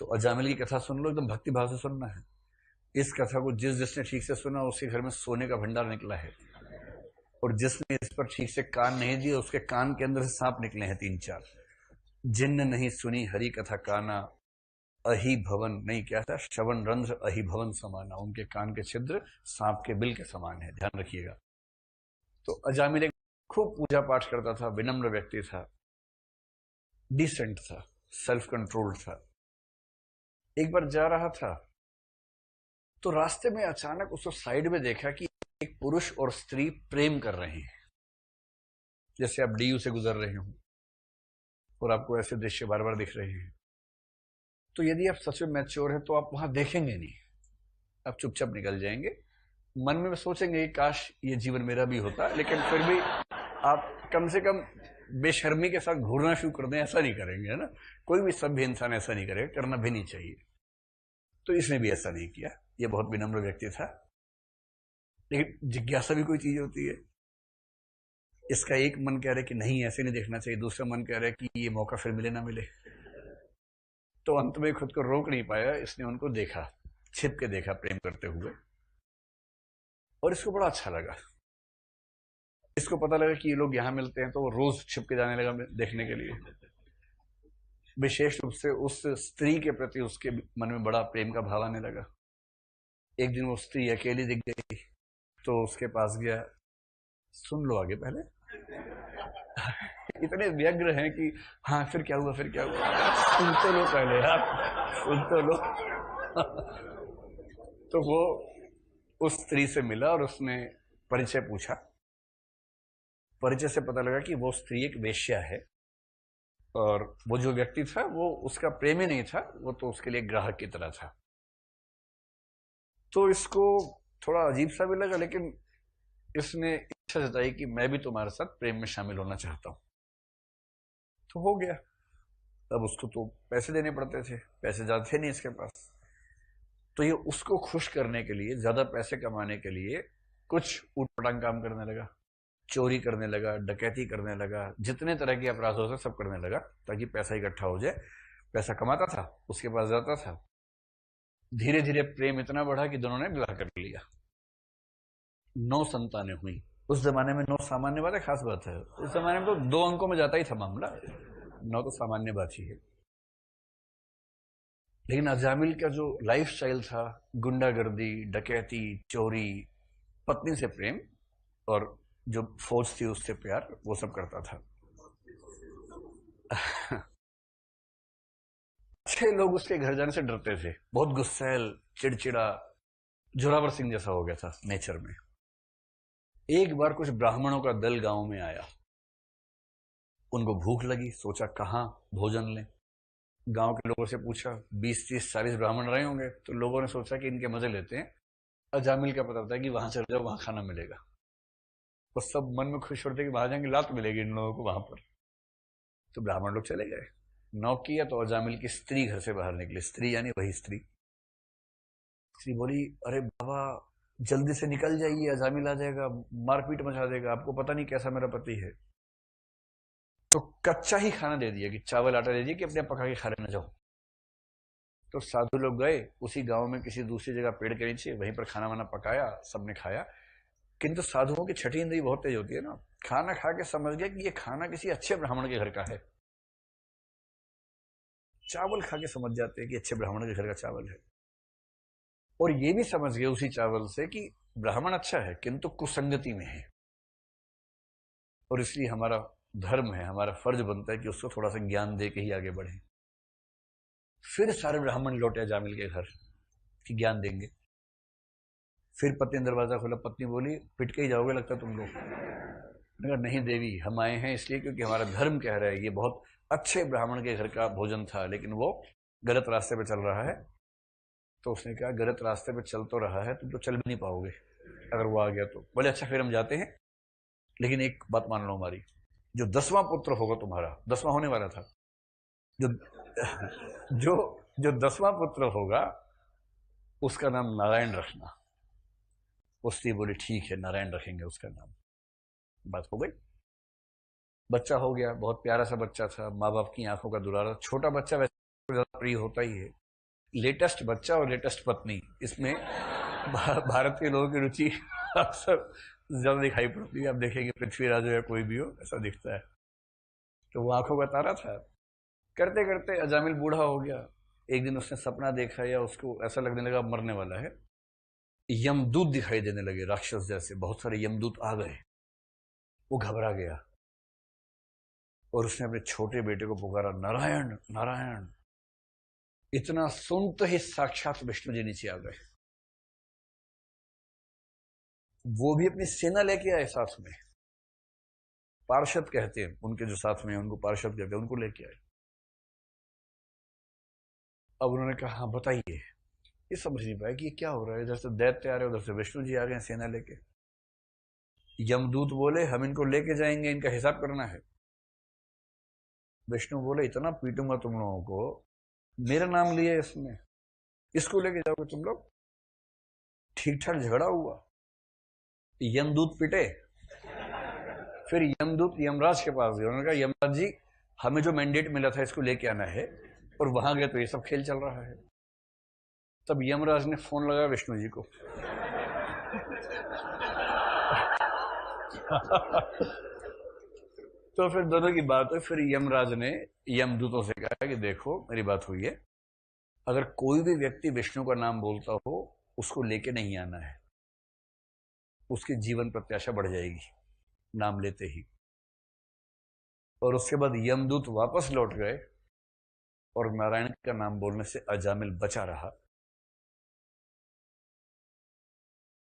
तो अजामिल की कथा सुन लो, एकदम भक्ति भाव से सुनना है। इस कथा को जिसने ठीक से सुना उसके घर में सोने का भंडार निकला है, और जिसने इस पर ठीक से कान नहीं दिया उसके कान के अंदर से सांप निकले हैं 3-4। जिन्न नहीं सुनी हरि कथा काना, अहि भवन नहीं, क्या था, श्रवण रंध्र अहि भवन समाना। उनके कान के छिद्र सांप के बिल के समान है, ध्यान रखिएगा। तो अजामिल एक खूब पूजा पाठ करता था, विनम्र व्यक्ति था, डिसेंट था, सेल्फ कंट्रोल्ड था। एक बार जा रहा था तो रास्ते में अचानक उसको साइड में देखा कि एक पुरुष और स्त्री प्रेम कर रहे हैं। जैसे आप डीयू से गुजर रहे हो और आपको ऐसे दृश्य बार बार दिख रहे हैं, तो यदि आप सच में मैच्योर हैं तो आप वहां देखेंगे नहीं, आप चुपचाप निकल जाएंगे। मन में सोचेंगे काश ये जीवन मेरा भी होता, लेकिन फिर भी आप कम से कम बेशर्मी के साथ घूरना शुरू कर दें, ऐसा नहीं करेंगे, है ना। कोई भी सभ्य इंसान ऐसा नहीं करेगा, करना भी नहीं चाहिए। तो इसने भी ऐसा नहीं किया, ये बहुत विनम्र व्यक्ति था। लेकिन जिज्ञासा भी कोई चीज होती है। इसका एक मन कह रहा है कि नहीं ऐसे नहीं देखना चाहिए, दूसरा मन कह रहा है कि ये मौका फिर मिले ना मिले। तो अंत में खुद को रोक नहीं पाया, इसने उनको देखा, छिप के देखा प्रेम करते हुए, और इसको बड़ा अच्छा लगा। इसको पता लगा कि ये लोग यहां मिलते हैं, तो वो रोज छिप के जाने लगा देखने के लिए। विशेष रूप से उस स्त्री के प्रति उसके मन में बड़ा प्रेम का भाव आने लगा। एक दिन वो स्त्री अकेली दिख गई तो उसके पास गया। सुन लो आगे पहले। इतने व्यग्र हैं कि हाँ फिर क्या हुआ, फिर क्या हुआ, सुन तो लो पहले, आप सुन तो लो। तो वो उस स्त्री से मिला और उसने परिचय पूछा। परिचय से पता लगा कि वो स्त्री एक वेश्या है, और वो जो व्यक्ति था वो उसका प्रेमी नहीं था, वो तो उसके लिए ग्राहक की तरह था। तो इसको थोड़ा अजीब सा भी लगा, लेकिन इसने इच्छा जताई कि मैं भी तुम्हारे साथ प्रेम में शामिल होना चाहता हूं। तो हो गया। अब उसको तो पैसे देने पड़ते थे, पैसे ज्यादा थे नहीं इसके पास। तो ये उसको खुश करने के लिए, ज्यादा पैसे कमाने के लिए कुछ ऊटपटांग काम करने लगा, चोरी करने लगा, डकैती करने लगा, जितने तरह के अपराध होते सब करने लगा ताकि पैसा इकट्ठा हो जाए। पैसा कमाता था, उसके पास जाता था। धीरे धीरे प्रेम इतना बढ़ा कि दोनों ने विवाह कर लिया। 9 संतानें हुई। उस जमाने में 9 सामान्य बात है, खास बात है। उस जमाने में तो 2 अंकों में जाता ही था मामला, 9 तो सामान्य बात ही है। लेकिन अजामिल का जो लाइफ स्टाइल था, गुंडागर्दी, डकैती, चोरी, पत्नी से प्रेम, और जो फौज थी उससे प्यार, वो सब करता था। अच्छे लोग उसके घर जाने से डरते थे, बहुत गुस्सैल, चिड़चिड़ा, जोरावर सिंह जैसा हो गया था नेचर में। एक बार कुछ ब्राह्मणों का दल गांव में आया। उनको भूख लगी, सोचा कहां भोजन लें। गांव के लोगों से पूछा, 20, 30, 40 ब्राह्मण रहे होंगे। तो लोगों ने सोचा कि इनके मजे लेते हैं। अजामिल का पता था कि वहां चले जाओ, वहां खाना मिलेगा। वो सब मन में खुश होते कि वहां जाएंगे लात मिलेगी इन लोगों को वहां पर। तो ब्राह्मण लोग चले गए। नॉक किया तो अजामिल की स्त्री घर से बाहर निकली। स्त्री यानी वही स्त्री। स्त्री बोली, अरे बाबा जल्दी से निकल जाइए, अजामिल आ जाएगा, मारपीट मचा देगा, आपको पता नहीं कैसा मेरा पति है। तो कच्चा ही खाना दे दिया कि चावल आटा दे दिया कि अपने पका के खा लेना जाओ। तो साधु लोग गए उसी गांव में किसी दूसरी जगह पेड़ के नीचे, वहीं पर खाना वाना पकाया, सबने खाया। किंतु साधुओं की छठी इंद्री बहुत तेज होती है ना। खाना खा के समझ गया कि ये खाना किसी अच्छे ब्राह्मण के घर का है। चावल खा के समझ जाते हैं कि अच्छे ब्राह्मण के घर का चावल है। और ये भी समझ गए उसी चावल से कि ब्राह्मण अच्छा है किंतु कुसंगति में है, और इसलिए हमारा धर्म है, हमारा फर्ज बनता है कि उसको थोड़ा सा ज्ञान दे के ही आगे बढ़े। फिर सारे ब्राह्मण लौटे अजामिल के घर कि ज्ञान देंगे। फिर पत्नी ने दरवाजा खोला। पत्नी बोली, पिट के ही जाओगे लगता तुम लोग। मगर नहीं देवी, हम आए हैं इसलिए क्योंकि हमारा धर्म कह रहा है। ये बहुत अच्छे ब्राह्मण के घर का भोजन था, लेकिन वो गलत रास्ते पे चल रहा है। तो उसने कहा, गलत रास्ते पे चल तो रहा है, तुम तो चल भी नहीं पाओगे अगर वो आ गया तो। बोले अच्छा फिर हम जाते हैं, लेकिन एक बात मान लो हमारी, जो 10वां पुत्र होगा तुम्हारा, 10वां होने वाला था, जो जो जो 10वां पुत्र होगा उसका नाम नारायण रखना। उसने बोली ठीक है, नारायण रखेंगे उसका नाम। बात हो गई। बच्चा हो गया, बहुत प्यारा सा बच्चा था, माँ बाप की आंखों का दुलारा। छोटा बच्चा वैसे ज्यादा प्रिय होता ही है। लेटेस्ट बच्चा और लेटेस्ट पत्नी, इसमें भारत के लोगों की रुचि अक्सर ज्यादा दिखाई पड़ती है। आप देखेंगे पृथ्वीराज हो या कोई भी हो, ऐसा दिखता है। तो वो आंखों का तारा था। करते करते अजामिल बूढ़ा हो गया। एक दिन उसने सपना देखा, या उसको ऐसा लगने लगा मरने वाला है। यमदूत दिखाई देने लगे, राक्षस जैसे बहुत सारे यमदूत आ गए। वो घबरा गया और उसने अपने छोटे बेटे को पुकारा, नारायण नारायण। इतना सुनते ही साक्षात विष्णु जी नीचे आ गए। वो भी अपनी सेना लेके आए साथ में। पार्षद कहते हैं उनके जो साथ में, उनको पार्षद कहते हैं, उनको लेके आए। अब उन्होंने कहा, हाँ बताइए। ये समझ नहीं पाया कि ये क्या हो रहा है। इधर से दैत्य आ रहे, उधर से विष्णु जी आ गए सेना लेके। यमदूत बोले, हम इनको लेके जाएंगे, इनका हिसाब करना है। विष्णु बोले, इतना पीटूंगा तुम लोगों को, मेरा नाम लिया इसने, इसको लेके जाओगे तुम लोग? ठीक ठाक झगड़ा हुआ, यमदूत पिटे। फिर यमदूत यमराज के पास गए। उन्होंने कहा, यमराज जी, हमें जो मैंडेट मिला था इसको लेके आना है। और वहां गए तो ये सब खेल चल रहा है। तब यमराज ने फोन लगाया विष्णु जी को। तो फिर दोनों की बात हुई। फिर यमराज ने यमदूतों से कहा कि देखो, मेरी बात हुई है, अगर कोई भी व्यक्ति विष्णु का नाम बोलता हो, उसको लेके नहीं आना है। उसकी जीवन प्रत्याशा बढ़ जाएगी नाम लेते ही। और उसके बाद यमदूत वापस लौट गए और नारायण का नाम बोलने से अजामिल बचा रहा।